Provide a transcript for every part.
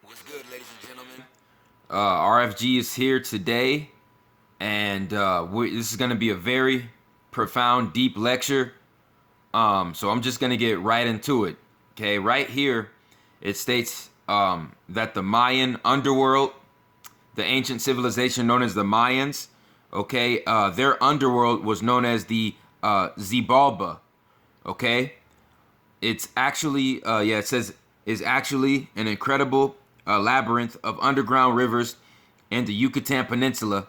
What's good, ladies and gentlemen? RFG is here today, and this is going to be a very profound, deep lecture. So I'm just going to get right into it. Okay, right here, it states that the Mayan underworld, the ancient civilization known as the Mayans, okay, their underworld was known as the Xibalba. Okay, it's actually it says is actually an incredible labyrinth of underground rivers in the Yucatan Peninsula.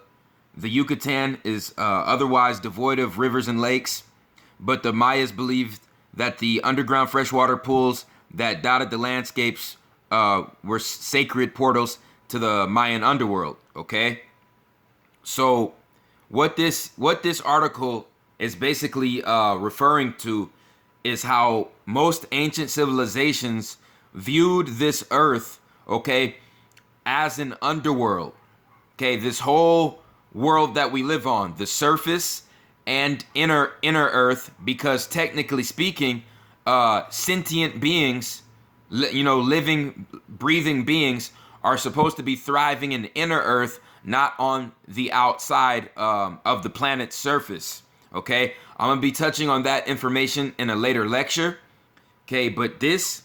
The Yucatan is otherwise devoid of rivers and lakes, but the Mayas believed that the underground freshwater pools that dotted the landscapes were sacred portals to the Mayan underworld. Okay, so what this article is basically referring to is how most ancient civilizations viewed this earth, okay, as an underworld. Okay, this whole world that we live on, the surface and inner earth, because technically speaking, sentient beings, living, breathing beings are supposed to be thriving in inner earth, not on the outside of the planet's surface. Okay, I'm gonna be touching on that information in a later lecture. Okay, but this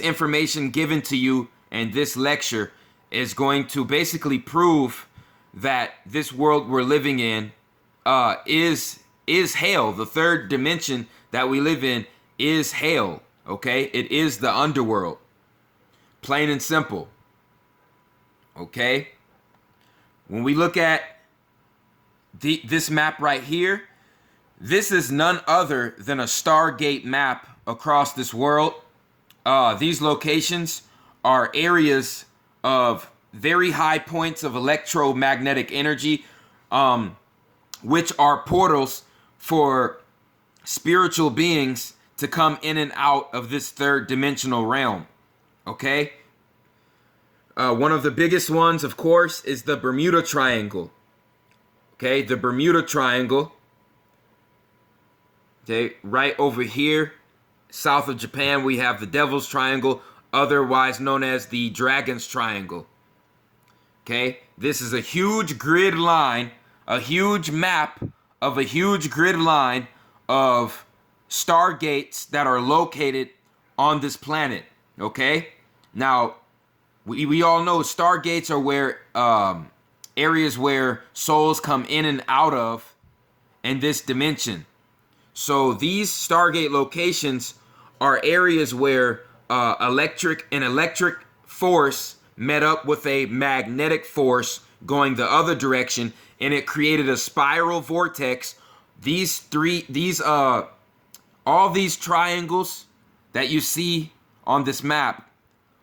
information given to you in this lecture is going to basically prove that this world we're living in is hell. The third dimension that we live in is hell. Okay, it is the underworld, plain and simple. Okay, when we look at this map right here, this is none other than a Stargate map across this world. These locations are areas of very high points of electromagnetic energy, which are portals for spiritual beings to come in and out of this third dimensional realm. Okay? One of the biggest ones, of course, is the Bermuda Triangle. Okay, the Bermuda Triangle. Okay, right over here, south of Japan, we have the Devil's Triangle, otherwise known as the Dragon's Triangle. Okay, this is a huge grid line, a huge map of a huge grid line of stargates that are located on this planet. Okay, now we all know stargates are where areas where souls come in and out of in this dimension. So these Stargate locations are areas where electric force met up with a magnetic force going the other direction, and it created a spiral vortex. All these triangles that you see on this map,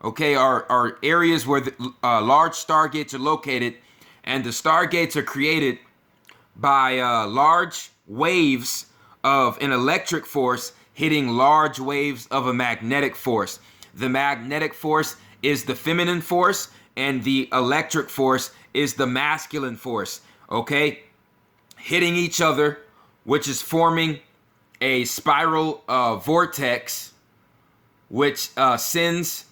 okay, are areas where large stargates are located, and the stargates are created by large waves of an electric force hitting large waves of a magnetic force. The magnetic force is the feminine force, and the electric force is the masculine force. Okay, hitting each other, which is forming a spiral vortex, which sends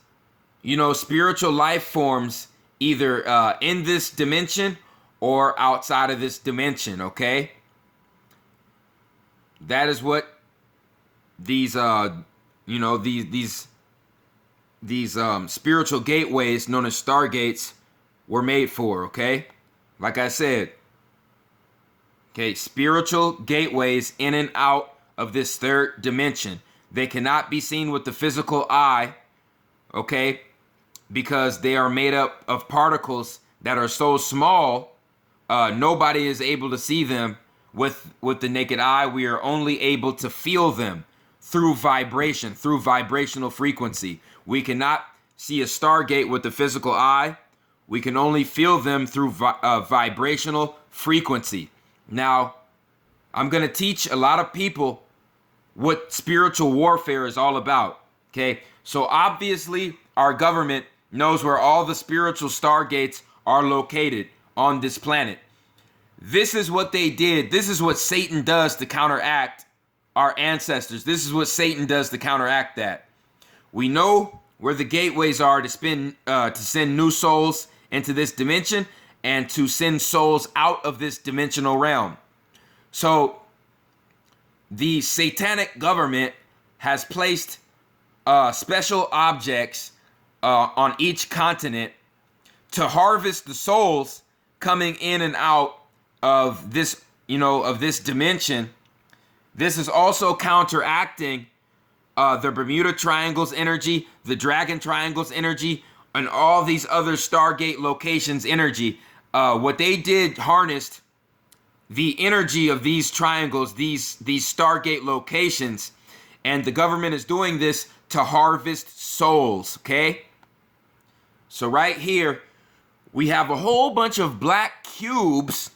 spiritual life forms either in this dimension or outside of this dimension. Okay, that is what these spiritual gateways known as stargates were made for. Okay, like I said, okay, spiritual gateways in and out of this third dimension. They cannot be seen with the physical eye, okay, because they are made up of particles that are so small, nobody is able to see them with the naked eye. We are only able to feel them through vibration, through vibrational frequency. We cannot see a stargate with the physical eye. We can only feel them through vibrational frequency. Now, I'm going to teach a lot of people what spiritual warfare is all about. Okay, so obviously our government knows where all the spiritual stargates are located on this planet. This is what they did. This is what Satan does to counteract our ancestors. This is what Satan does to counteract that. We know where the gateways are to send new souls into this dimension and to send souls out of this dimensional realm. So the satanic government has placed special objects on each continent to harvest the souls coming in and out of this, of this dimension. This is also counteracting the Bermuda Triangle's energy, the Dragon Triangle's energy, and all these other Stargate locations' energy. What they did harnessed the energy of these triangles, these Stargate locations, and the government is doing this to harvest souls, okay? So right here, we have a whole bunch of black cubes,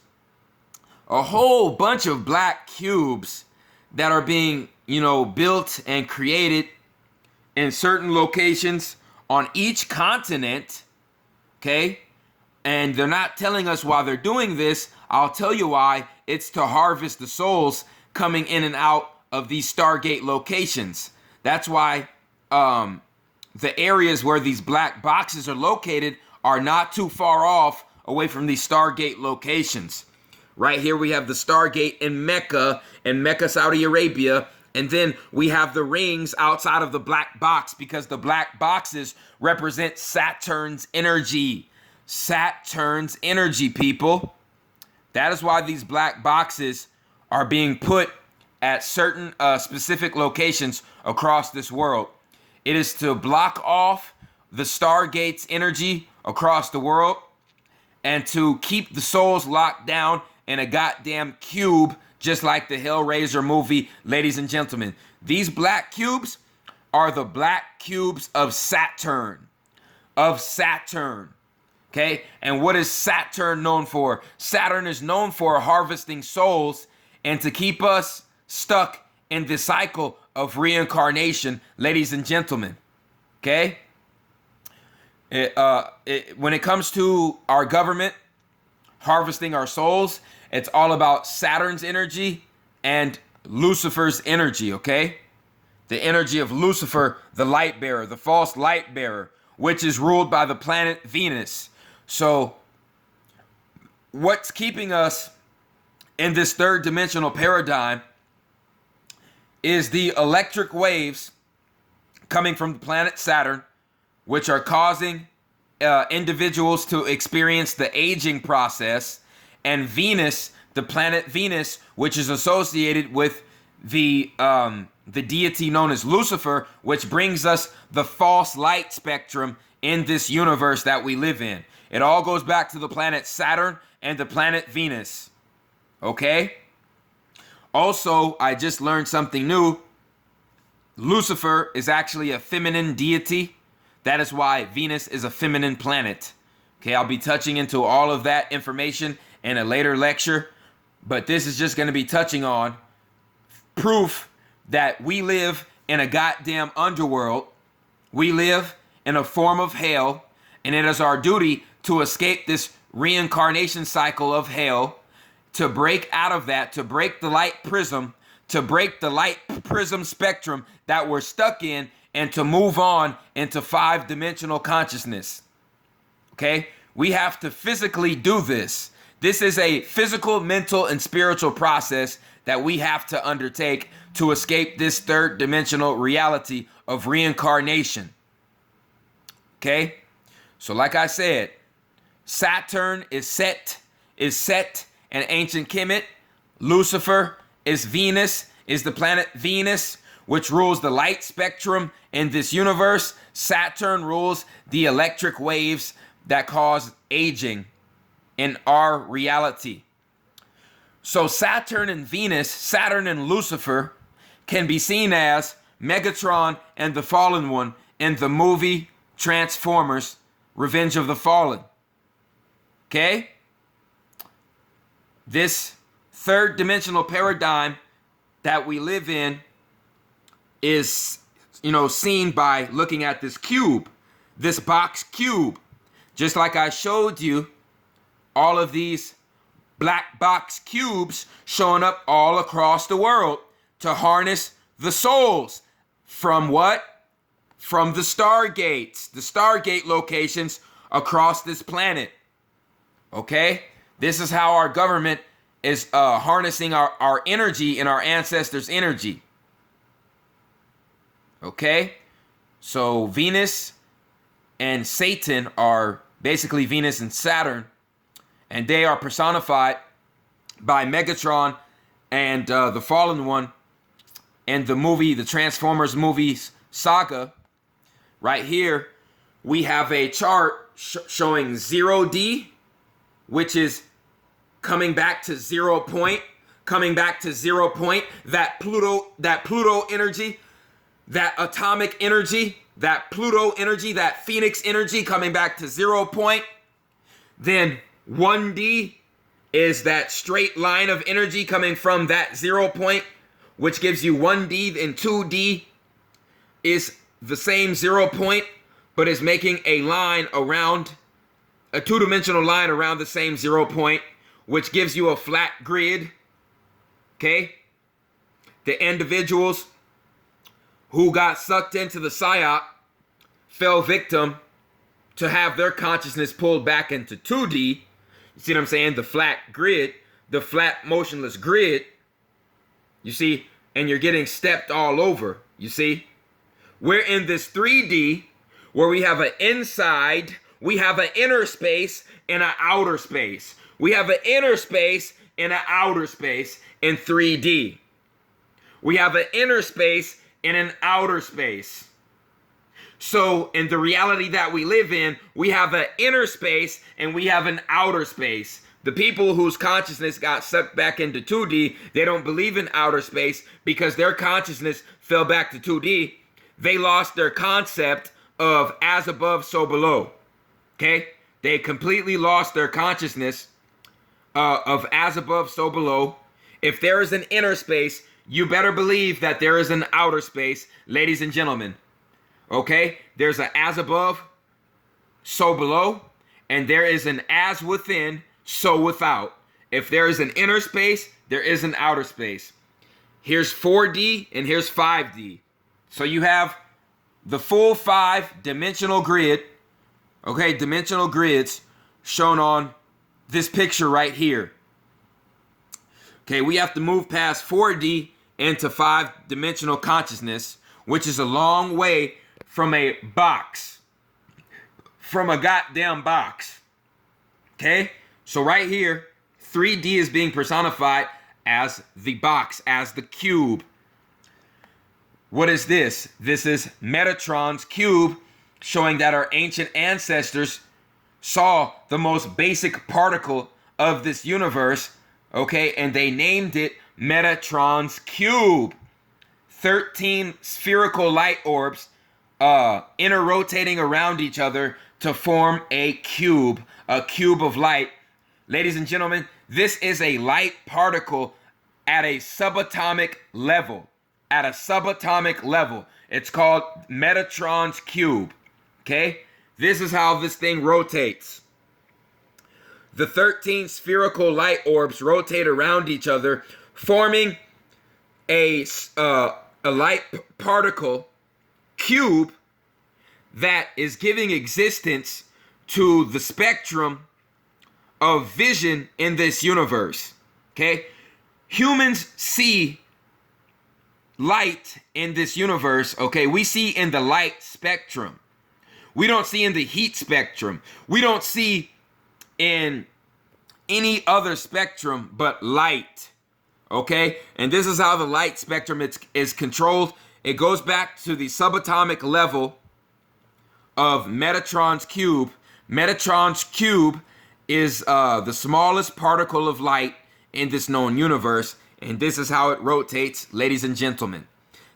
that are being, built and created in certain locations on each continent, okay? And they're not telling us why they're doing this. I'll tell you why. It's to harvest the souls coming in and out of these Stargate locations. That's why the areas where these black boxes are located are not too far off away from these Stargate locations. Right here we have the Stargate in Mecca, Saudi Arabia. And then we have the rings outside of the black box because the black boxes represent Saturn's energy. Saturn's energy, people. That is why these black boxes are being put at certain specific locations across this world. It is to block off the Stargate's energy across the world and to keep the souls locked down in a goddamn cube, just like the Hellraiser movie, ladies and gentlemen. These black cubes are the black cubes of Saturn. Okay? And what is Saturn known for? Saturn is known for harvesting souls and to keep us stuck in the cycle of reincarnation, ladies and gentlemen. Okay? When it comes to our government harvesting our souls, it's all about Saturn's energy and Lucifer's energy, okay? The energy of Lucifer, the light bearer, the false light bearer, which is ruled by the planet Venus. So what's keeping us in this third dimensional paradigm is the electric waves coming from the planet Saturn, which are causing individuals to experience the aging process, and Venus, the planet Venus, which is associated with the deity known as Lucifer, which brings us the false light spectrum in this universe that we live in. It all goes back to the planet Saturn and the planet Venus. Okay? Also, I just learned something new. Lucifer is actually a feminine deity. That is why Venus is a feminine planet. Okay, I'll be touching into all of that information in a later lecture, but this is just going to be touching on proof that we live in a goddamn underworld. We live in a form of hell, and it is our duty to escape this reincarnation cycle of hell, to break out of that, to break the light prism, to break the light prism spectrum that we're stuck in, and to move on into 5-dimensional consciousness. Okay? We have to physically do this. This is a physical, mental, and spiritual process that we have to undertake to escape this 3rd-dimensional reality of reincarnation. Okay? So like I said, Saturn is set in ancient Kemet. Lucifer is Venus, is the planet Venus, which rules the light spectrum in this universe. Saturn rules the electric waves that cause aging in our reality. So Saturn and Venus, Saturn and Lucifer, can be seen as Megatron and the Fallen One in the movie Transformers: Revenge of the Fallen. Okay? This 3rd-dimensional paradigm that we live in is, seen by looking at this cube, this box cube. Just like I showed you, all of these black box cubes showing up all across the world to harness the souls from what? from the Stargate locations across this planet. Okay? This is how our government is harnessing our energy and our ancestors' energy. Okay? So Venus and Satan are basically Venus and Saturn, and they are personified by Megatron and the Fallen One and the Transformers movies saga. Right here, we have a chart showing 0D, which is coming back to 0 point, that Pluto energy, that atomic energy, that Pluto energy, that Phoenix energy coming back to 0 point. Then 1D is that straight line of energy coming from that 0 point, which gives you 1D, and 2D is the same 0 point, but is making a line around, a two-dimensional line around the same 0 point, which gives you a flat grid. Okay? The individuals who got sucked into the psyop fell victim to have their consciousness pulled back into 2D. You see what I'm saying? The flat grid, the flat motionless grid. You see? And you're getting stepped all over. You see? We're in this 3D where we have an inside, we have an inner space and an outer space. We have an inner space and an outer space in 3D. We have an inner space and an outer space. So in the reality that we live in, we have an inner space and we have an outer space. The people whose consciousness got sucked back into 2D, they don't believe in outer space because their consciousness fell back to 2D. They lost their concept of as above, so below. Okay? They completely lost their consciousness of as above, so below. If there is an inner space, you better believe that there is an outer space, ladies and gentlemen. Okay? There's an as above, so below, and there is an as within, so without. If there is an inner space, there is an outer space. Here's 4D and here's 5D. So you have the full 5-dimensional grid, okay, dimensional grids shown on this picture right here. Okay, we have to move past 4D into 5-dimensional consciousness, which is a long way from a box, from a goddamn box. Okay, so right here, 3D is being personified as the box, as the cube. What is this? This is Metatron's cube, showing that our ancient ancestors saw the most basic particle of this universe, okay, and they named it Metatron's cube. 13 spherical light orbs interrotating around each other to form a cube of light. Ladies and gentlemen, this is a light particle at a subatomic level. At a subatomic level. It's called Metatron's cube. Okay? This is how this thing rotates. The 13 spherical light orbs rotate around each other, forming a light particle cube that is giving existence to the spectrum of vision in this universe. Okay? Humans see light in this universe, okay? We see in the light spectrum. We don't see in the heat spectrum. We don't see in any other spectrum but light, okay? And this is how the light spectrum is controlled. It goes back to the subatomic level of Metatron's cube. Metatron's cube is the smallest particle of light in this known universe. And this is how it rotates, ladies and gentlemen.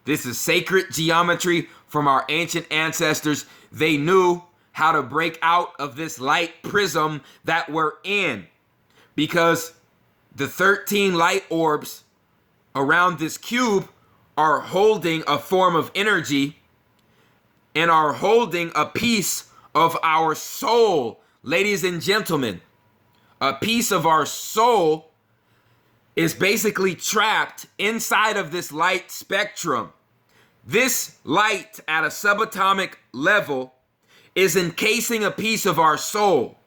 This is sacred geometry from our ancient ancestors. They knew how to break out of this light prism that we're in, because the 13 light orbs around this cube are holding a form of energy and are holding a piece of our soul, ladies and gentlemen. A piece of our soul is basically trapped inside of this light spectrum. This light at a subatomic level is encasing a piece of our soul.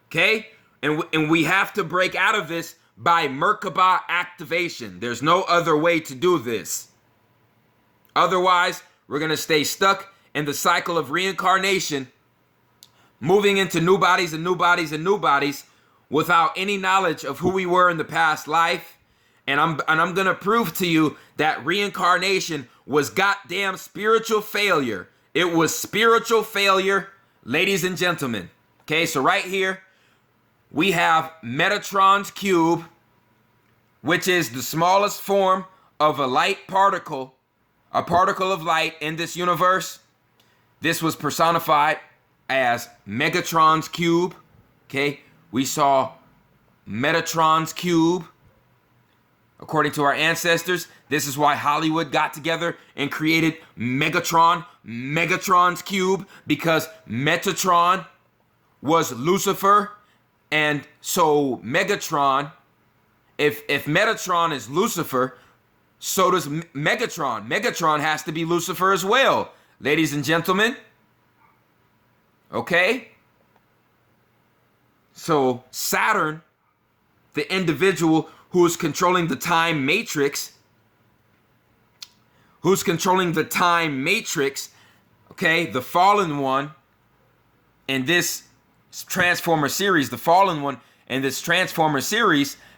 Okay? And we have to break out of this by Merkaba activation. There's no other way to do this. Otherwise, we're going to stay stuck in the cycle of reincarnation, moving into new bodies and new bodies and new bodies without any knowledge of who we were in the past life. And I'm going to prove to you that reincarnation was goddamn spiritual failure. It was spiritual failure, ladies and gentlemen. Okay, so right here, we have Metatron's cube, which is the smallest form of a light particle, a particle of light in this universe. This was personified as Megatron's cube. Okay, we saw Metatron's cube. According to our ancestors, this is why Hollywood got together and created Megatron's cube, because Metatron was Lucifer. And so Megatron, if Metatron is Lucifer, so does Megatron. Megatron has to be Lucifer as well, ladies and gentlemen. Okay? So Saturn, the individual who is controlling the time matrix, okay, the fallen one in this Transformer series,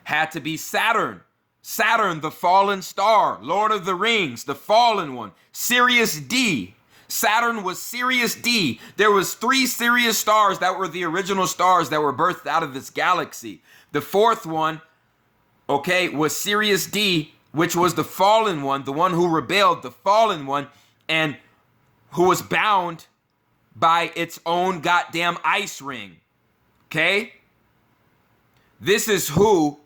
had to be Saturn. Saturn, the fallen star, Lord of the Rings, the fallen one, Sirius D. Saturn was Sirius D. There was 3 Sirius stars that were the original stars that were birthed out of this galaxy. The 4th one, okay, was Sirius D, which was the fallen one, the one who rebelled, the fallen one, and who was bound by its own goddamn ice ring. Okay? This is who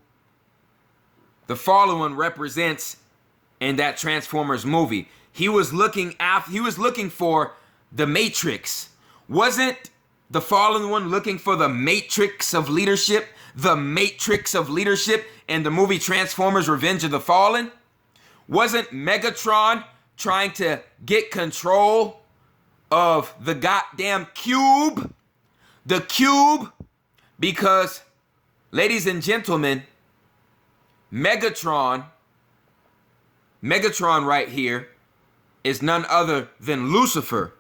the fallen one represents in that Transformers movie. He was looking for the Matrix. Wasn't the fallen one looking for the matrix of leadership? The matrix of leadership in the movie Transformers Revenge of the Fallen? Wasn't Megatron trying to get control of the goddamn cube? The cube? Because, ladies and gentlemen, Megatron right here is none other than Lucifer.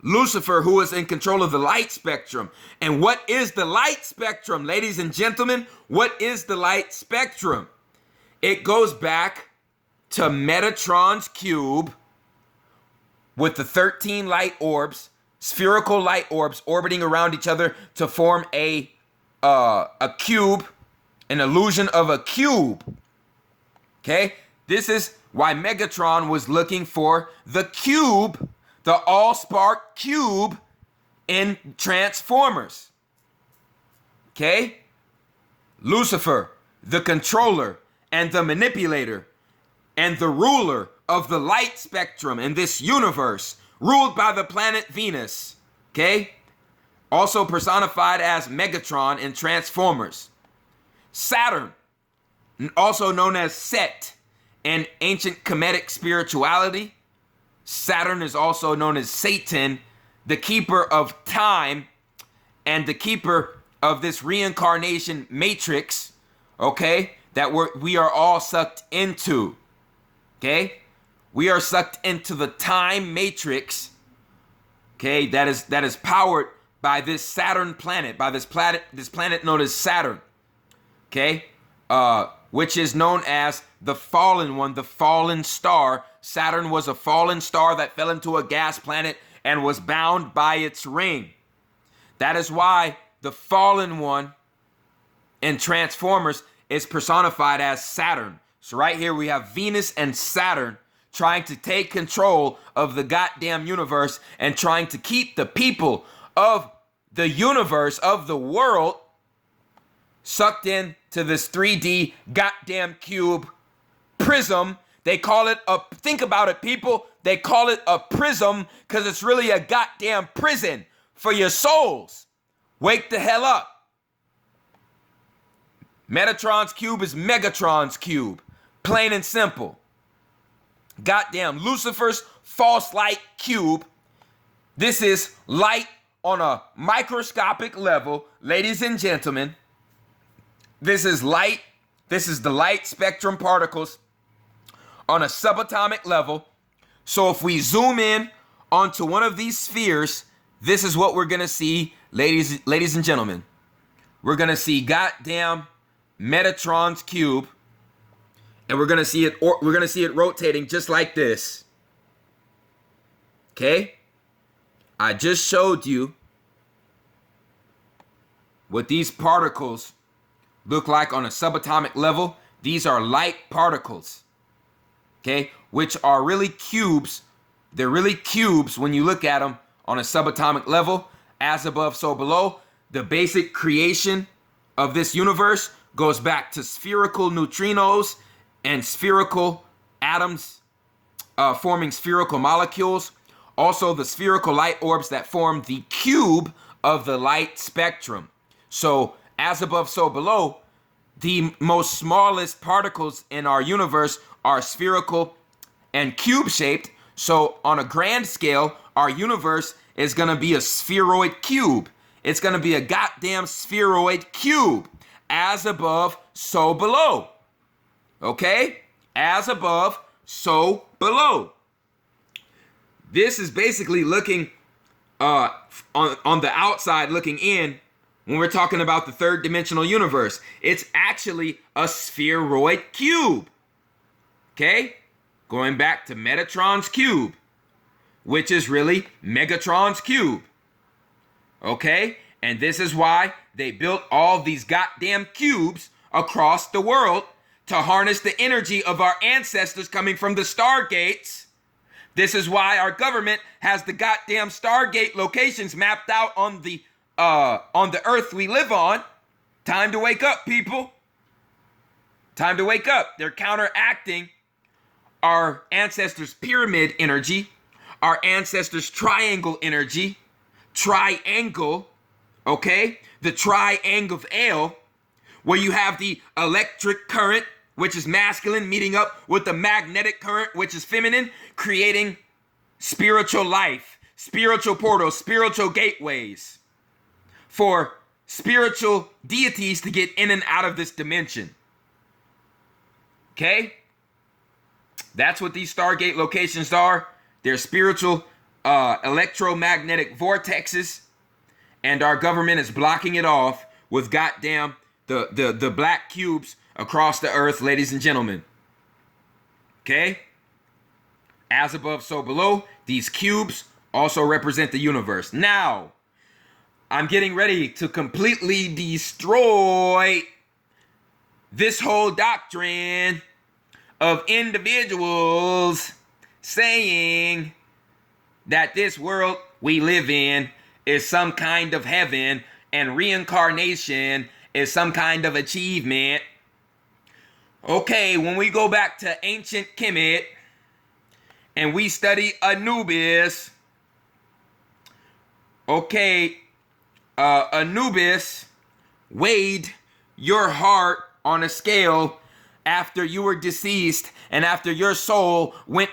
Lucifer, who is in control of the light spectrum. And what is the light spectrum, ladies and gentlemen? What is the light spectrum? It goes back to Metatron's cube with the 13 light orbs, spherical light orbs orbiting around each other to form a cube, an illusion of a cube. Okay? This is why Megatron was looking for the cube, the all-spark cube in Transformers. Okay? Lucifer, the controller and the manipulator and the ruler of the light spectrum in this universe, ruled by the planet Venus. Okay? Also personified as Megatron in Transformers. Saturn, also known as Set in ancient Kemetic spirituality. Saturn is also known as Satan, the keeper of time and the keeper of this reincarnation matrix, okay, that we are all sucked into, okay? We are sucked into the time matrix, okay, that is powered by this Saturn planet, by this planet known as Saturn, okay, which is known as the fallen one, the fallen star. Saturn was a fallen star that fell into a gas planet and was bound by its ring. That is why the fallen one in Transformers is personified as Saturn. So right here we have Venus and Saturn trying to take control of the goddamn universe and trying to keep the people of the universe, of the world, sucked in to this 3D goddamn cube prism. They call it think about it, people. They call it a prism because it's really a goddamn prison for your souls. Wake the hell up. Metatron's cube is Megatron's cube. Plain and simple. goddamn Lucifer's false light cube. This is light on a microscopic level, ladies and gentlemen. This is light. This is the light spectrum particles on a subatomic level. So if we zoom in onto one of these spheres, this is what we're going to see, ladies and gentlemen. We're going to see goddamn Metatron's cube, and we're going to see it rotating just like this. Okay? I just showed you what these particles look like on a subatomic level. These are light particles, okay, which are really cubes. They're really cubes when you look at them on a subatomic level. As above, so below. The basic creation of this universe goes back to spherical neutrinos and spherical atoms forming spherical molecules. Also, the spherical light orbs that form the cube of the light spectrum. So, as above, so below, the most smallest particles in our universe are spherical and cube-shaped. So, on a grand scale, our universe is going to be a spheroid cube. It's going to be a goddamn spheroid cube. As above, so below. Okay? As above, so below. This is basically looking on the outside, looking in, when we're talking about the third dimensional universe. It's actually a spheroid cube. Okay? Going back to Metatron's cube, which is really Megatron's cube. Okay? And this is why they built all these goddamn cubes across the world, to harness the energy of our ancestors coming from the stargates. This is why our government has the goddamn stargate locations mapped out on the earth we live on. Time to wake up, people. Time to wake up. They're counteracting our ancestors' pyramid energy, our ancestors' triangle energy. Triangle, okay? The triangle of Ale, where you have the electric current, which is masculine, meeting up with the magnetic current, which is feminine, creating spiritual life, spiritual portals, spiritual gateways for spiritual deities to get in and out of this dimension. Okay? That's what these Stargate locations are. They're spiritual electromagnetic vortexes, and our government is blocking it off with goddamn the black cubes across the earth, ladies and gentlemen. Okay? As above, so below. These cubes also represent the universe. Now, I'm getting ready to completely destroy this whole doctrine of individuals saying that this world we live in is some kind of heaven and reincarnation is some kind of achievement. Okay, when we go back to ancient Kemet and we study Anubis, okay, Anubis weighed your heart on a scale after you were deceased and after your soul went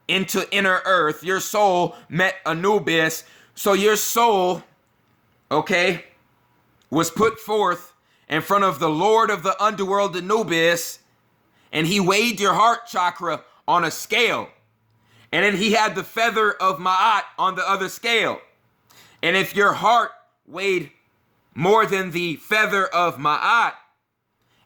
into inner earth. Your soul met Anubis. So your soul, okay, was put forth in front of the Lord of the underworld, Anubis, and he weighed your heart chakra on a scale. And then he had the feather of Ma'at on the other scale. And if your heart weighed more than the feather of Ma'at,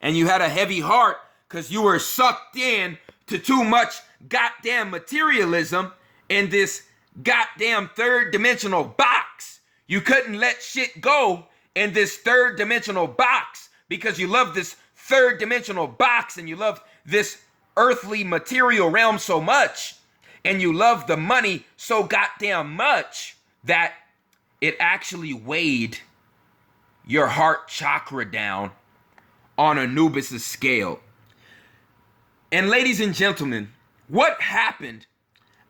and you had a heavy heart because you were sucked in to too much goddamn materialism in this goddamn third dimensional box, you couldn't let shit go in this third dimensional box because you love this third dimensional box and you love this earthly material realm so much, and you love the money so goddamn much that it actually weighed your heart chakra down on Anubis' scale. And ladies and gentlemen, what happened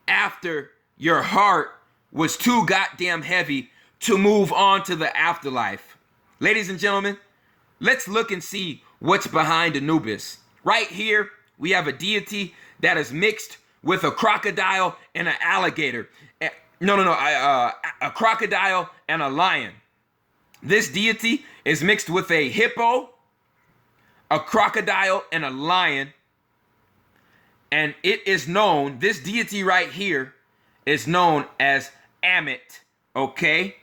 after your heart was too goddamn heavy to move on to the afterlife? Ladies and gentlemen, let's look and see what's behind Anubis. Right here, we have a deity that is mixed with a crocodile and an alligator. A crocodile and a lion. This deity is mixed with a hippo, a crocodile, and a lion. And it is known, this deity right here is known as Amit, okay?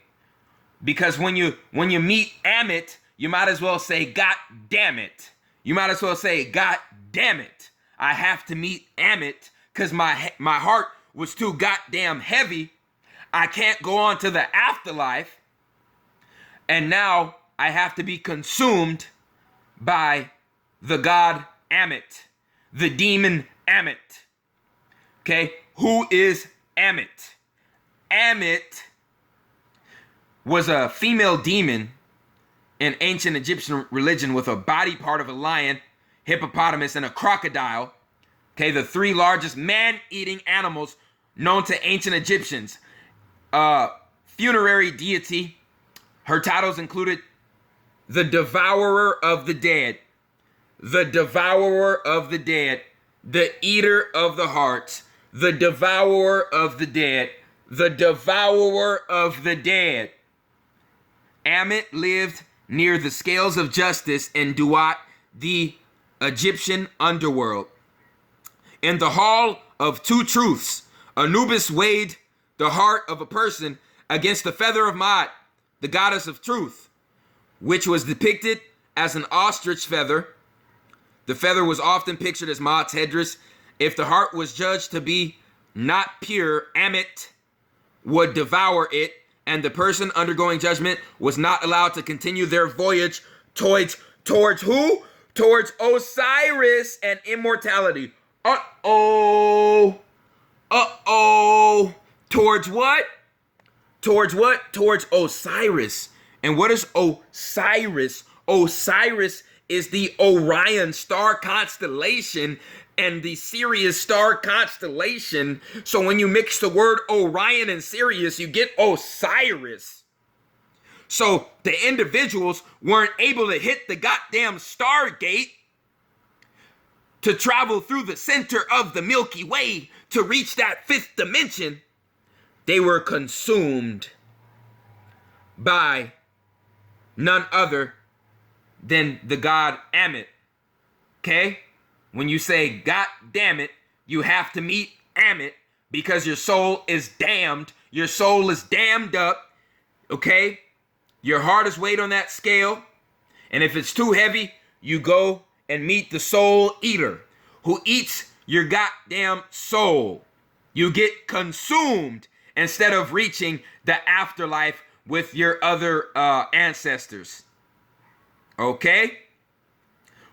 Because when you meet Amit, you might as well say, God damn it. You might as well say, God damn it. I have to meet Amit because my heart was too goddamn heavy. I can't go on to the afterlife. And now I have to be consumed by the god Amit, the demon Amit. Okay, who is Amit? Amit was a female demon in ancient Egyptian religion with a body part of a lion, hippopotamus, and a crocodile. Okay, the three largest man-eating animals known to ancient Egyptians. Funerary deity. Her titles included the devourer of the dead, the devourer of the dead, the eater of the hearts, the devourer of the dead, the devourer of the dead. Amit lived near the scales of justice in Duat, the Egyptian underworld. In the Hall of Two Truths, Anubis weighed the heart of a person against the feather of Maat, the goddess of truth, which was depicted as an ostrich feather. The feather was often pictured as Maat's headdress. If the heart was judged to be not pure, Amit would devour it, and the person undergoing judgment was not allowed to continue their voyage towards who? Towards Osiris and immortality. Uh-oh. Towards what? Towards what? Towards Osiris. And what is Osiris? Osiris is the Orion star constellation and the Sirius star constellation. So when you mix the word Orion and Sirius, you get Osiris. So the individuals weren't able to hit the goddamn Stargate to travel through the center of the Milky Way to reach that fifth dimension. They were consumed by none other than the god Amit. Okay? When you say, God damn it, you have to meet Amit because your soul is damned. Your soul is damned up. Okay? Your heart is weighed on that scale. And if it's too heavy, you go and meet the soul eater who eats your goddamn soul. You get consumed instead of reaching the afterlife with your other ancestors. Okay?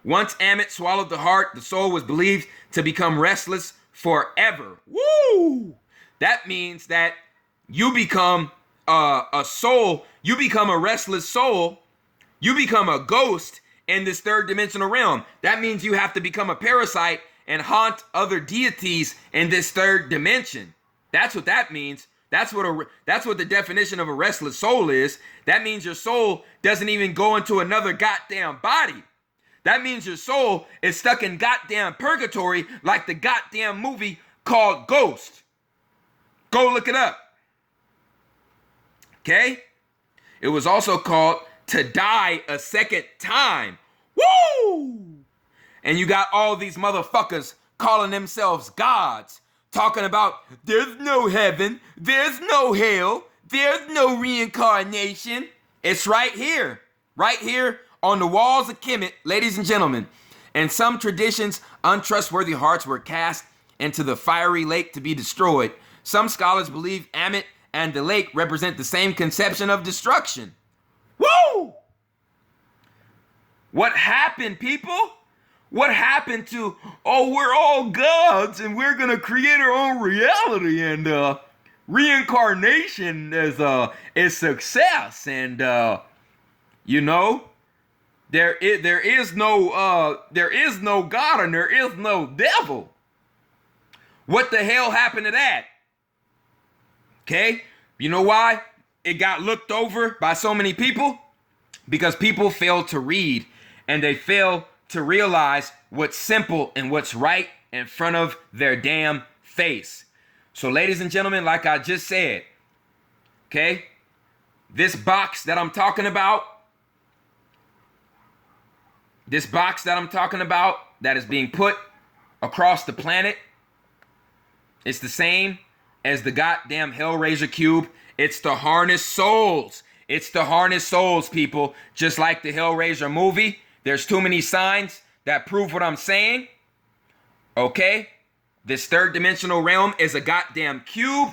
Once Amit swallowed the heart, the soul was believed to become restless forever. Woo! That means that you become a soul, you become a restless soul, you become a ghost in this third dimensional realm. That means you have to become a parasite and haunt other deities in this third dimension. That's what that means. That's what the definition of a restless soul is. That means your soul doesn't even go into another goddamn body. That means your soul is stuck in goddamn purgatory like the goddamn movie called Ghost. Go look it up. Okay? It was also called To Die a Second Time. Woo! And you got all these motherfuckers calling themselves gods, talking about there's no heaven, there's no hell, there's no reincarnation. It's right here on the walls of Kemet, ladies and gentlemen. In some traditions, untrustworthy hearts were cast into the fiery lake to be destroyed. Some scholars believe Amit and the lake represent the same conception of destruction. Woo! What happened, people? What happened to, we're all gods and we're going to create our own reality and reincarnation is success and, there is no God and there is no devil. What the hell happened to that? Okay? You know why it got looked over by so many people? Because people failed to read and they failed to realize what's simple and what's right in front of their damn face. So ladies and gentlemen, like I just said, okay, this box that I'm talking about, that is being put across the planet, it's the same as the goddamn Hellraiser cube. It's the harness souls. It's the harness souls, people. Just like the Hellraiser movie. There's too many signs that prove what I'm saying. Okay? This third dimensional realm is a goddamn cube.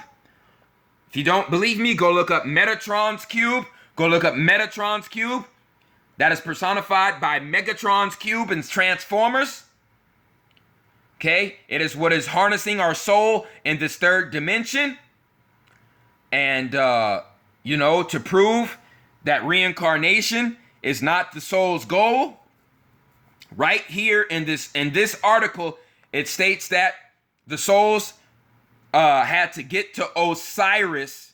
If you don't believe me, go look up Metatron's cube. Go look up Metatron's cube. That is personified by Megatron's cube in Transformers. Okay? It is what is harnessing our soul in this third dimension. And, you know, to prove that reincarnation is not the soul's goal, right here in this article, it states that the souls had to get to Osiris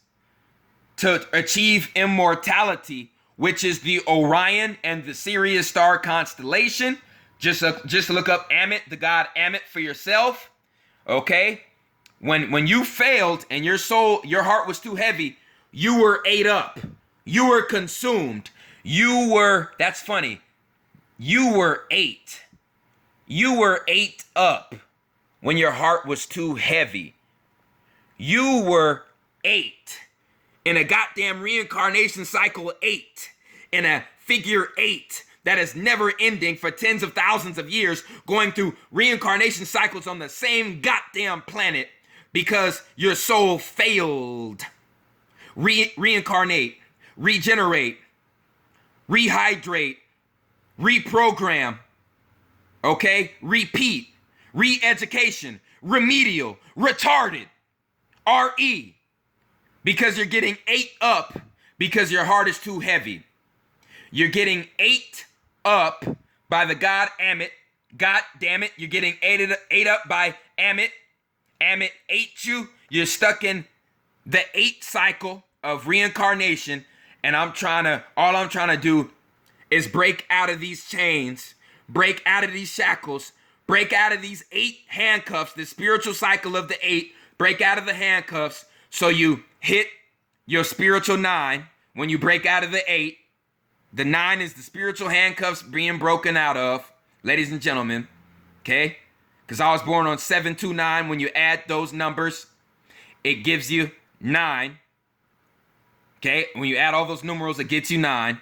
to achieve immortality, which is the Orion and the Sirius star constellation. Just look up Amit, the god Amit, for yourself. Okay? When you failed and your heart was too heavy, you were ate up. You were consumed. That's funny. You were ate. You were ate up when your heart was too heavy. You were ate in a goddamn reincarnation cycle 8, in a figure 8 that is never ending for tens of thousands of years, going through reincarnation cycles on the same goddamn planet because your soul failed. Reincarnate, regenerate, rehydrate, reprogram, okay? Repeat, re-education, remedial, retarded, RE, because you're getting ate up because your heart is too heavy. You're getting ate up by the god Amit. God damn it, you're getting ate up by Amit. Amit ate you. You're stuck in the 8 cycle of reincarnation, and all I'm trying to do is break out of these chains, break out of these shackles, break out of these 8 handcuffs, the spiritual cycle of the 8, break out of the handcuffs so you hit your spiritual 9 when you break out of the 8. The 9 is the spiritual handcuffs being broken out of, ladies and gentlemen, okay? Because I was born on 729. When you add those numbers, it gives you 9. Okay? When you add all those numerals, it gets you 9.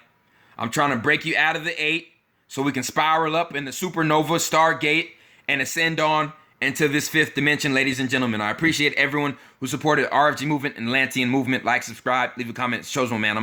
I'm trying to break you out of the 8 so we can spiral up in the supernova stargate and ascend on into this 5th dimension, ladies and gentlemen. I appreciate everyone who supported RFG movement and Lantian movement. Like, subscribe, leave a comment. It shows my man.